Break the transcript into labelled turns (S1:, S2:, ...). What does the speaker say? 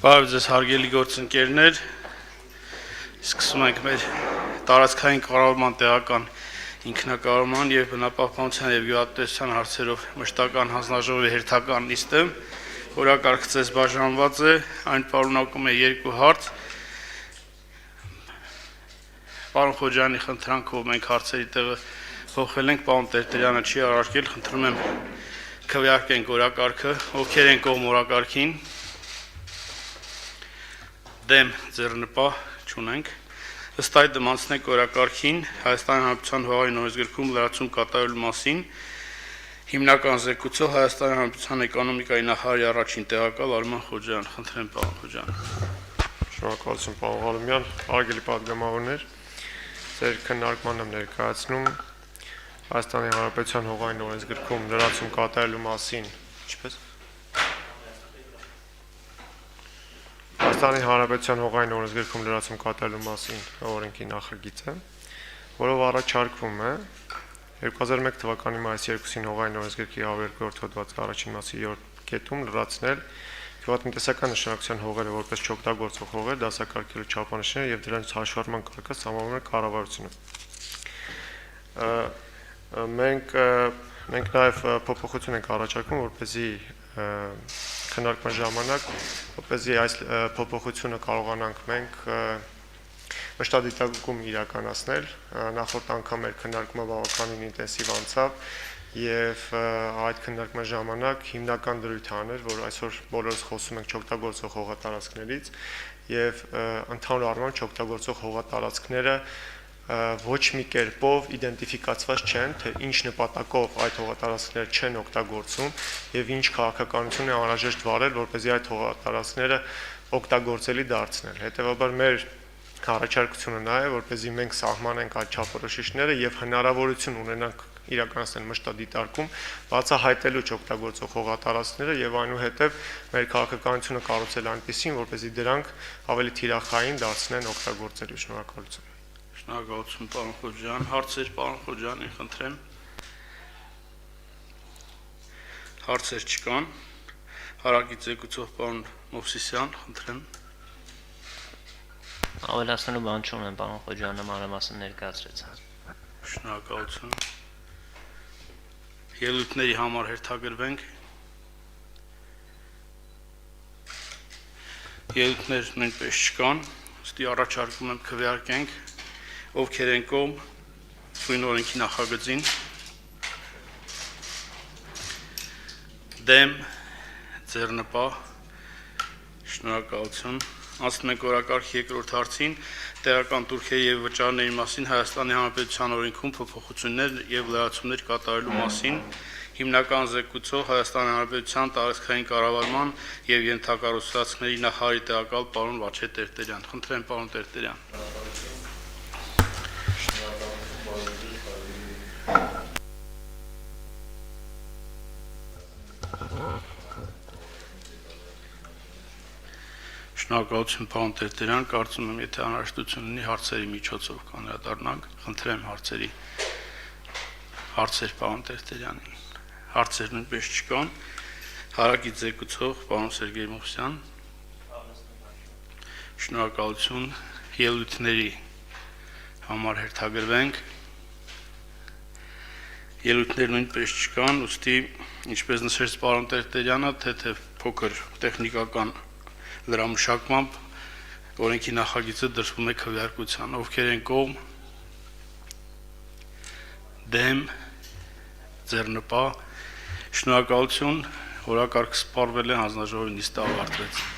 S1: Բարև ձեզ հարգելի գործընկերներ, սկսում ենք մեր տարածքային կառավարման տեղական ինքնակառավարման եւ բնապահպանության եւ գյուղատնտեսության հարցերով մշտական հանձնաժողովի հերթական նիստը, օրակարգ բաժանված է, այն պարունակում է երկու հարց։ Պարոն Խոջյանի խնդրանքով մենք հարցերի տեղը փոխել ենք, պարոն Տերտերյանը չի առարկել, խնդրում եմ քվեարկենք օրակարգը, ովքեր են կողմ օրակարգին։ Դեմ ձեռնպահ չունենք, ըստ այդմ անցնենք օրակարգին Հայաստանի Հանրապետության հողային օրենսգրքում լրացում կատարելու մասին, հիմնական զեկուցող Հայաստանի Հանրապետության էկոնոմիկայի նախարարի առաջին տեղակալ Արման Խոջյան, խնդրեմ պարոն Խոջյան։
S2: Շնորհակալություն պարոն Ղարոմյան, հարգելի պատգամավորներ, ձեր քննարկմանը ներկայացնում Հայաստանի Հանրապետության հողային օրենսգրքում լրացում կատարելու մասին, ինչպես Հայաստանի Հանրապետության հողային օրենսգրքում լրացում կատարելու մասին օրենքի նախագիծը, որով առաջարկվում է 2001 թվականի մայիսի 2-ին հողային օրենսգրքի 102-րդ հոդվածի առաջին մասի 7 կետում լրացնել գյուղատնտեսական նշանակության հողերը որպես չօգտագործող հողեր, դասակարգելու չափանիշները եւ դրանց հաշվառման կարգը սահմանվում է կառավարությունը։ Մենք նաեւ փոփոխություն ենք առաջարկում, որպեսզի քննարկման ժամանակ, որպեսզի այս փոփոխությունը կարողանանք մենք մշտադիտարկում իրականացնել, նախորդ անգամ մեր քննարկումը բավականին ինտենսիվ անցավ եւ այդ քննարկման ժամանակ հիմնական դրույթը աներ, որ այսօր բոլորս խոսում ենք չօգտագործող հողատարածքներից եւ ընդհանուր առմամբ չօգտագործող հողատարածքները ոչ մի կերպով իդենտիֆիկացված չեն, թե ինչ նպատակով այդ հողատարածքները չեն օգտագործում եւ ինչ քաղաքականություն է անհրաժեշտ վարել, որպեսզի այդ հողատարածքները օգտագործելի դարձնել։ Հետեւաբար մեր առաջարկությունը նա է, որպեսզի մենք սահմանենք այդ չափորոշիչները եւ հնարավորություն ունենանք իրականացնել մշտադիտարկում, բացահայտելու չօգտագործող հողատարածքները եւ այնուհետեւ մեր քաղաքականությունը կառուցել այնպեսին, որպեսզի դրանք ավելի թիրախային դարձնեն օգտագործելու։ Շնորհակալություն։
S1: Շնորհակալություն պարոն Խոջյան, հարցեր պարոն Խոջյանին խնդրեմ։ Հարցեր չկան։ Հարագից զեկուցող պարոն Մովսիսյան, խնդրեմ։
S3: Ավելացնելու բան չունեմ, պարոն Խոջյանը մանրամասն ներկայացրեց։
S1: Շնորհակալություն։ Ելույթների համար հերթագրվենք։ Ելույթներ նույնպես չկան, ըստի առաջարկում եմ քվեարկենք, ովքեր են կողմ նույն օրենքի նախագծին, դեմ, ձեռնպահ, շնորհակալություն։ Անցնում ենք օրակարգի երկրորդ հարցին, տեղական տուրքերի եւ վճարների մասին Հայաստանի Հանրապետության օրենքում փոփոխություններ եւ լրացումներ կատարելու մասին, հիմնական զեկուցող Հայաստանի Հանրապետության տարածքային կառավարման եւ ենթակառուցվածքների նախարարի տեղակալ պարոն Վաչե Տերտերյան։ Խնդրեմ պարոն Տերտերյան։ Շնորհակալություն պարոն Տերտերյան, կարծում եմ, եթե անհրաժեշտություն ունի հարցերի միջոցով կանրադառնանք, խնդրեմ հարցեր պարոն Տերտերյանին։ Հարցեր նույնպես չկան։ Հարագից զեկուցող պարոն Սերգեյ Մովսյան։ Շնորհակալություն, ելույթների համար հերթագրվենք։ Ելույթներ նույնպես չկան, ուստի ինչպես նշեց պարոն Տերտերյանը, թե փոքր տեխնիկական լրամշակմամբ օրենքի նախագիծը դրվում է քվեարկության, ովքեր են կողմ, դեմ, ձեռնպահ, շնորհակալություն, օրակարգը սպառվել է, հանձնաժողովի նիստը ավարտվեց։